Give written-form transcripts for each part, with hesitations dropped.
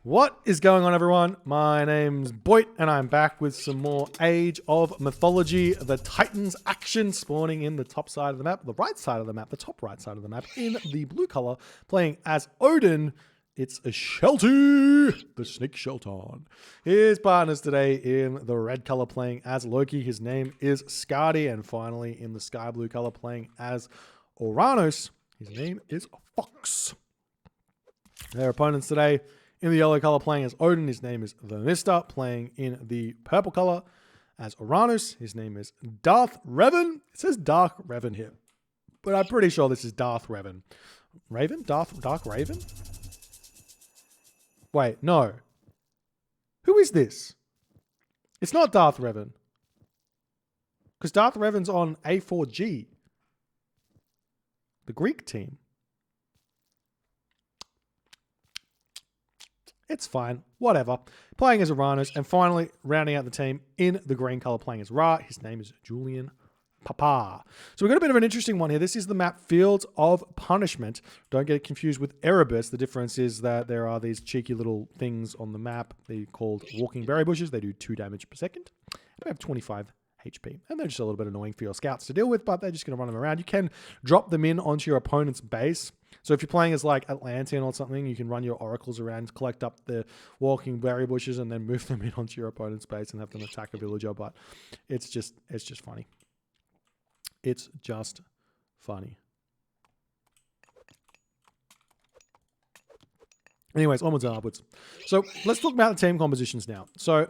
What is going on, everyone? My name's Boit, and I'm back with some more Age of Mythology. The Titans action spawning in the top side of the map, the right side of the map, the top right side of the map, in the blue color, playing as Odin. It's a Shelty, the Snake Shelton. His partners today in the red color playing as Loki. His name is Skadi, and finally in the sky blue color playing as Uranus. His name is Fox. Their opponents today in the yellow color playing as Odin, his name is the Mister. Playing in the purple color as Uranus, his name is Darth Revan. It says Dark Revan here, but I'm pretty sure this is Darth Revan. Raven? Dark Raven? Wait, no. Who is this? It's not Darth Revan. Because Darth Revan's on A4G. The Greek team. It's fine. Whatever. Playing as Uranus, and finally rounding out the team in the green color playing as Ra. His name is Julian Papa. So we've got a bit of an interesting one here. This is the map Fields of Punishment. Don't get it confused with Erebus. The difference is that there are these cheeky little things on the map. They're called walking berry bushes. They do 2 damage per second. They have 25 HP. And they're just a little bit annoying for your scouts to deal with, but they're just going to run them around. You can drop them in onto your opponent's base. So if you're playing as like Atlantean or something, you can run your oracles around, collect up the walking berry bushes, and then move them in onto your opponent's base and have them attack a villager. But it's just funny. It's just funny. Anyways, onwards and upwards. So let's talk about the team compositions now. So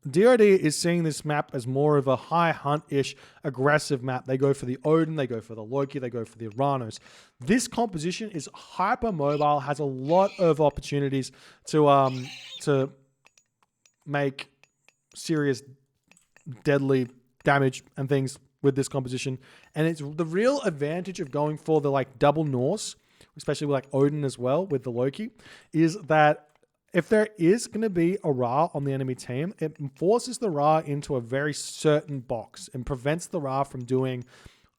DoD is seeing this map as more of a high hunt-ish aggressive map. They go for the Odin, they go for the Loki, they go for the Uranus. This composition is hyper mobile, has a lot of opportunities to make serious deadly damage and things with this composition. And it's the real advantage of going for the like double Norse, especially with like Odin as well with the Loki, is that if there is going to be a Ra on the enemy team, it forces the Ra into a very certain box and prevents the Ra from doing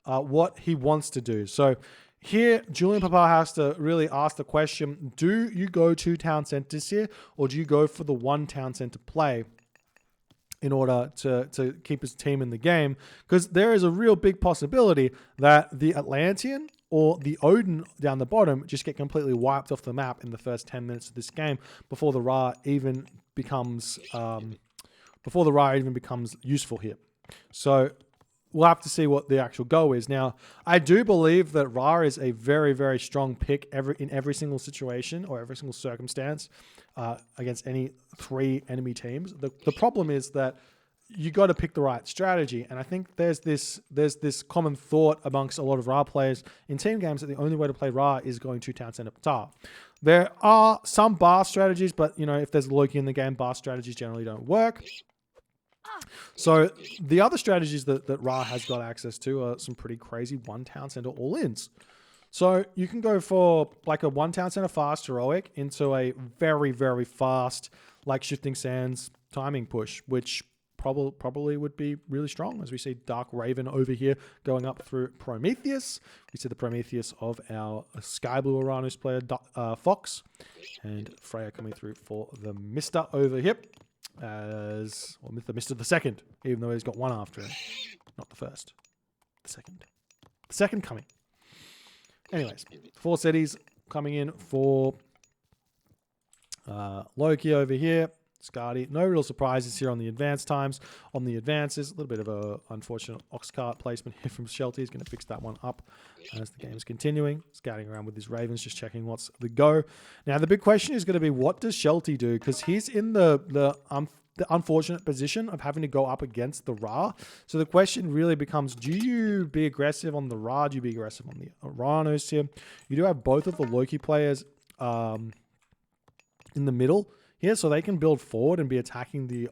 what he wants to do. So here, Julian Papa has to really ask the question, do you go 2 town centers here, or do you go for the 1 town center play in order to keep his team in the game? Because there is a real big possibility that the Atlantean or the Odin down the bottom just get completely wiped off the map in the first 10 minutes of this game before the Ra even becomes useful here. So we'll have to see what the actual go is. Now, I do believe that Ra is a very, very strong pick in every single situation or every single circumstance against any 3 enemy teams. The problem is that you got to pick the right strategy. And I think there's this common thought amongst a lot of Ra players in team games that the only way to play Ra is going to town center tar. There are some bar strategies, but you know, if there's Loki in the game, bar strategies generally don't work. So the other strategies that Ra has got access to are some pretty crazy 1 town center all-ins. So you can go for like a 1 town center fast heroic into a very, very fast like Shifting Sands timing push, which probably would be really strong, as we see Dark Raven over here going up through Prometheus. We see the Prometheus of our Sky Blue Uranus player, Fox, and Freya coming through for the Mister over here, as well, the Mister the second, even though he's got 1 after him. Not the first, the second. The second coming. Anyways, 4 cities coming in for Loki over here. Skadi, no real surprises here on the advanced times. On the advances, a little bit of a unfortunate ox cart placement here from Shelty. He's going to fix that one up as the game is continuing. Scouting around with his Ravens, just checking what's the go. Now, the big question is going to be, what does Shelty do? Because he's in the unfortunate position of having to go up against the Ra. So the question really becomes, do you be aggressive on the Ra? Do you be aggressive on the Uranus here? You do have both of the Loki players in the middle here, so they can build forward and be attacking the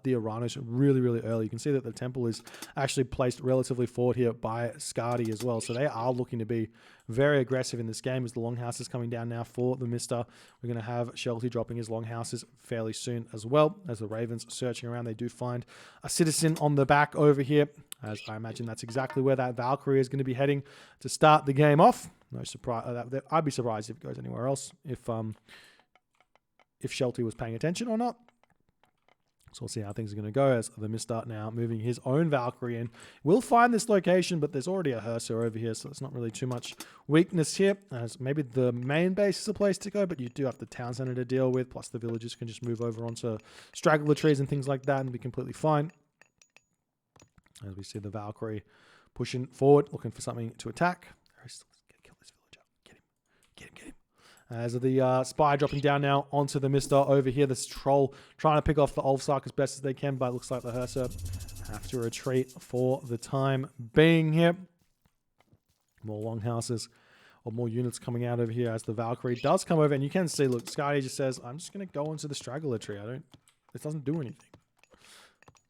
Uranus really, really early. You can see that the temple is actually placed relatively forward here by Skadi as well. So they are looking to be very aggressive in this game as the longhouse is coming down now for the Mister. We're going to have Shelty dropping his longhouses fairly soon as well. As the Ravens searching around, they do find a citizen on the back over here, as I imagine that's exactly where that Valkyrie is going to be heading to start the game off. No surprise. I'd be surprised if it goes anywhere else. If if Shelty was paying attention or not. So we'll see how things are going to go as the Mr. now moving his own Valkyrie in. We'll find this location, but there's already a Hearser over here, so it's not really too much weakness here. As maybe the main base is a place to go, but you do have the town center to deal with, plus the villagers can just move over onto straggler trees and things like that and be completely fine. As we see the Valkyrie pushing forward, looking for something to attack. Kill this villager. Get him. Get him, get him. As the spy dropping down now onto the Mr. over here. This troll trying to pick off the Ulfsark as best as they can, but it looks like the Hearser have to retreat for the time being here. More longhouses or more units coming out over here as the Valkyrie does come over. And you can see, look, Scotty just says, I'm just going to go into the straggler tree. It doesn't do anything.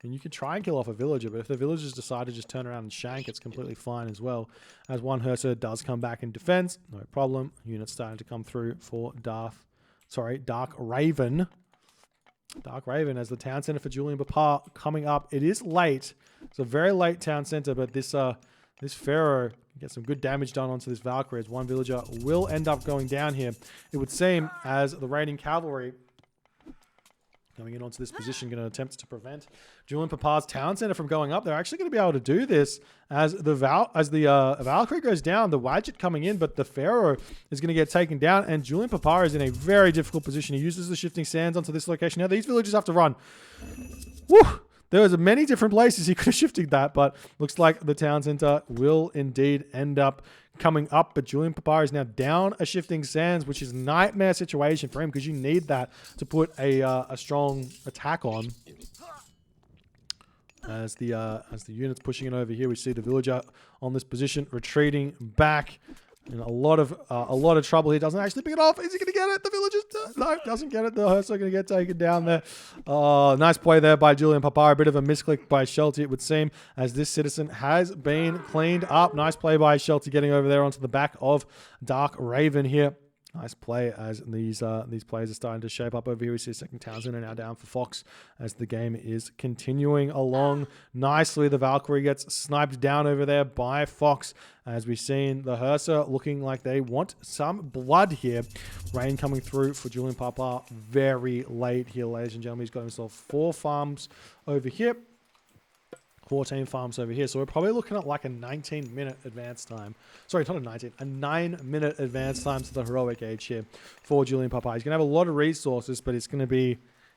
And you can try and kill off a villager, but if the villagers decide to just turn around and shank, it's completely fine as well. As one Hearser does come back in defense, no problem. Units starting to come through for Dark Raven. Dark Raven as the town center for Julian Papa coming up. It is late. It's a very late town center, but this Pharaoh can get some good damage done onto this Valkyrie as one villager will end up going down here. It would seem as the raiding cavalry coming in onto this position, going to attempt to prevent Julian Papa's town center from going up. They're actually going to be able to do this as the Valkyrie goes down, the Wadjet coming in, but the Pharaoh is going to get taken down, and Julian Papa is in a very difficult position. He uses the shifting sands onto this location. Now these villagers have to run. Woo! There was many different places he could have shifted that, but looks like the town center will indeed end up coming up. But Julian Papa is now down a shifting sands, which is a nightmare situation for him because you need that to put a strong attack on. As the units pushing it over here, we see the villager on this position retreating back. In a lot of trouble here. Doesn't actually pick it off. Is he going to get it? The villagers no, doesn't get it. The Hearser going to get taken down there. Oh, nice play there by Julian Papa. A bit of a misclick by Shelty, it would seem, as this citizen has been cleaned up. Nice play by Shelty getting over there onto the back of Dark Raven here. Nice play as these players are starting to shape up over here. We see a second town center now down for Fox as the game is continuing along nicely. The Valkyrie gets sniped down over there by Fox as we've seen the Hearser looking like they want some blood here. Rain coming through for Julian Papa very late here, ladies and gentlemen. He's got himself 4 farms over here. 14 farms over here. So we're probably looking at like a 19-minute advance time. Sorry, not a 19, a 9-minute advance time to the heroic age here for Julian Papa. He's going to have a lot of resources, but he's going to be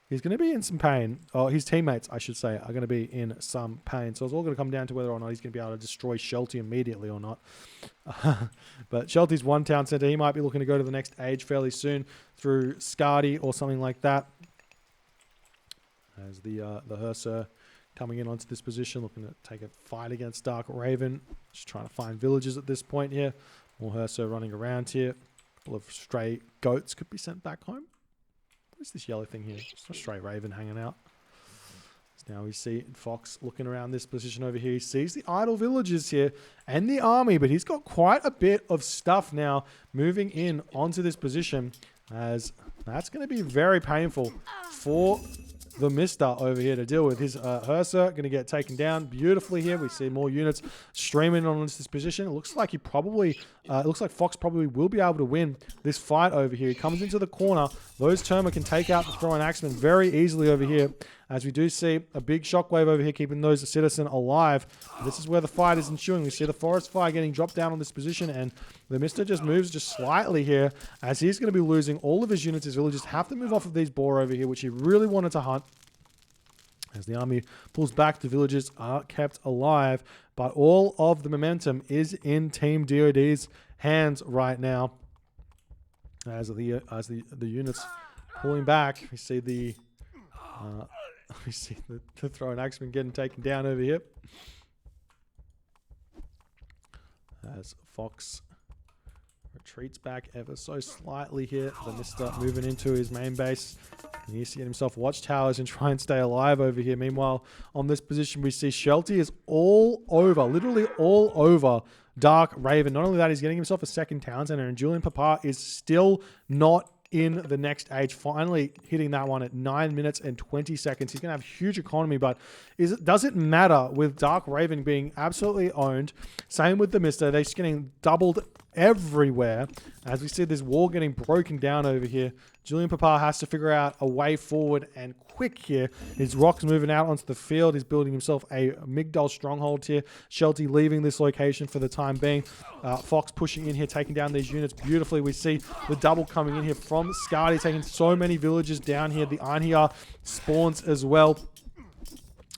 in some pain. Oh, his teammates, I should say, are going to be in some pain. So it's all going to come down to whether or not he's going to be able to destroy Shelty immediately or not. But Shelty's one town center. He might be looking to go to the next age fairly soon through Scardy or something like that. As the Hearser coming in onto this position, looking to take a fight against Dark Raven. Just trying to find villagers at this point here. More Hearser running around here. A couple of stray goats could be sent back home. What is this yellow thing here? It's a stray raven hanging out. So now we see Fox looking around this position over here. He sees the idle villagers here and the army, but he's got quite a bit of stuff now moving in onto this position, as that's going to be very painful for the Mr. over here to deal with. His Hearser going to get taken down beautifully here. We see more units streaming on this position. It looks like Fox probably will be able to win this fight over here. He comes into the corner. Those Terma can take out the throwing axemen very easily over here, as we do see a big shockwave over here keeping those citizen alive. This is where the fight is ensuing. We see the forest fire getting dropped down on this position, and the Mr. just moves just slightly here, as he's going to be losing all of his units. His villagers have to move off of these boar over here, which he really wanted to hunt. As the army pulls back, the villagers are kept alive, but all of the momentum is in Team DoD's hands right now. As the units pulling back, we see the throwing axeman getting taken down over here. As Fox retreats back ever so slightly here. The Mr. moving into his main base. He needs to get himself watchtowers and try and stay alive over here. Meanwhile, on this position, we see Shelty is all over, literally all over Dark Raven. Not only that, he's getting himself a second town center, and Julian Papa is still not in the next age, finally hitting that one at 9 minutes and 20 seconds. He's going to have huge economy, but does it matter with Dark Raven being absolutely owned? Same with the Mr. They're just getting doubled everywhere. As we see this wall getting broken down over here, Julian Papa has to figure out a way forward and quick here. His Rock's moving out onto the field. He's building himself a Migdol stronghold here. Shelty leaving this location for the time being. Fox pushing in here, taking down these units beautifully. We see the double coming in here from Skadi, taking so many villages down here. The Einhjar spawns as well.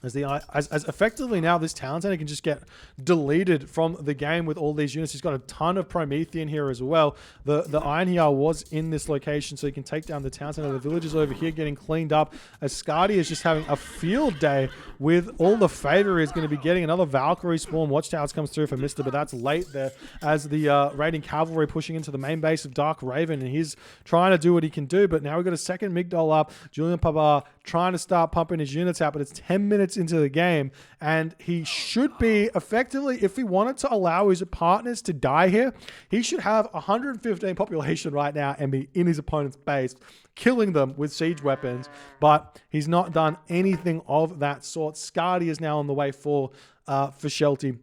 As effectively now this town center can just get deleted from the game with all these units. He's got a ton of Promethean here as well. The Einhjar was in this location, so he can take down the town center. The villagers over here getting cleaned up. As Skadi is just having a field day with all the favor he's going to be getting. Another Valkyrie spawn. Watchtowers comes through for Mister, but that's late there as the raiding cavalry pushing into the main base of Dark Raven, and he's trying to do what he can do. But now we've got a second Migdol up. Julian Papa trying to start pumping his units out, but it's 10 minutes into the game, and he should be effectively, if he wanted to allow his partners to die here, he should have 115 population right now and be in his opponent's base, killing them with siege weapons, but he's not done anything of that sort. Skadi is now on the way for Shelty.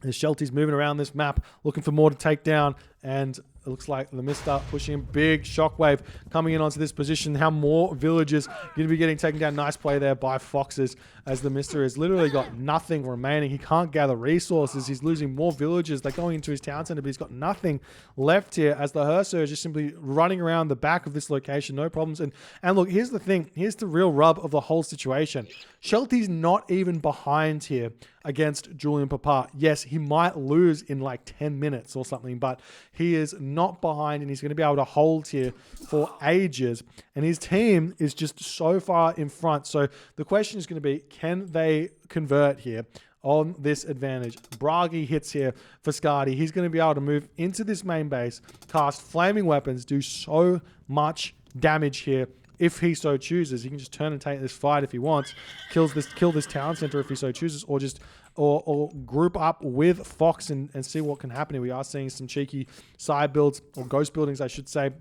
As Shelty's moving around this map, looking for more to take down, and it looks like the Mister pushing a big shockwave coming in onto this position. How more villagers going to be getting taken down? Nice play there by Foxes, as the Mister has literally got nothing remaining. He can't gather resources. He's losing more villagers. They're going into his town center, but he's got nothing left here, as the Hersir is just simply running around the back of this location. No problems. And look, here's the thing. Here's the real rub of the whole situation. Shelty's not even behind here against Julian Papa. Yes, he might lose in like 10 minutes or something, but he is not behind, and he's going to be able to hold here for ages. And his team is just so far in front. So the question is going to be, can they convert here on this advantage? Bragi hits here for Skadi. He's going to be able to move into this main base, cast flaming weapons, do so much damage here. If he so chooses, he can just turn and take this fight if he wants, kill this town center if he so chooses, or just or group up with Fox and see what can happen here. We are seeing some cheeky side builds, or ghost buildings, I should say,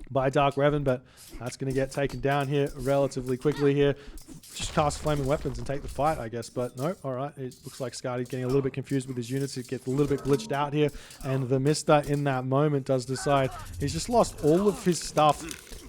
by Dark Raven, but that's going to get taken down here relatively quickly here. Just cast flaming weapons and take the fight, I guess, but no. All right, it looks like Skadi's getting a little bit confused with his units. It gets a little bit glitched out here, and the Mister in that moment does decide he's just lost all of his stuff,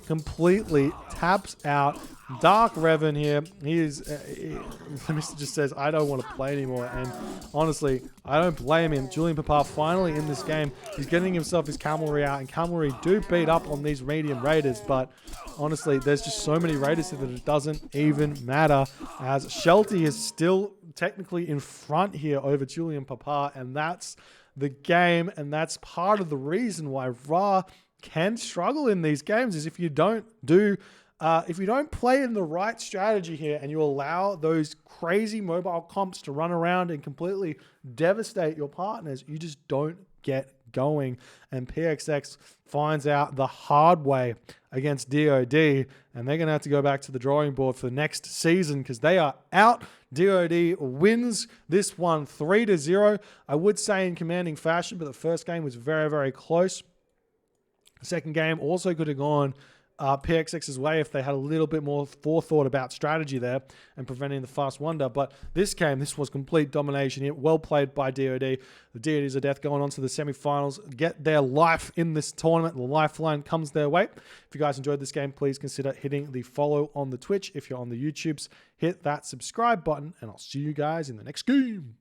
completely taps out. Dark Raven here, the Mister just says, I don't want to play anymore, and honestly, I don't blame him. Julian Papa finally in this game, he's getting himself his cavalry out, and cavalry do beat up on these medium raiders, but honestly, there's just so many raiders here that it doesn't even matter, as Shelty is still technically in front here over Julian Papa, and that's the game, and that's part of the reason why Ra can struggle in these games, is if you don't play in the right strategy here and you allow those crazy mobile comps to run around and completely devastate your partners, you just don't get going. And PXx finds out the hard way against DoD, and they're going to have to go back to the drawing board for the next season because they are out. DoD wins this one 3-0. I would say in commanding fashion, but the first game was very, very close. The second game also could have gone PXx's way if they had a little bit more forethought about strategy there and preventing the fast wonder. But this was complete domination here. Well played by DoD. The Deities of Death going on to the semifinals, get their life in this tournament. The lifeline comes their way. If you guys enjoyed this game, please consider hitting the follow on the Twitch. If you're on the YouTubes, hit that subscribe button, and I'll see you guys in the next game.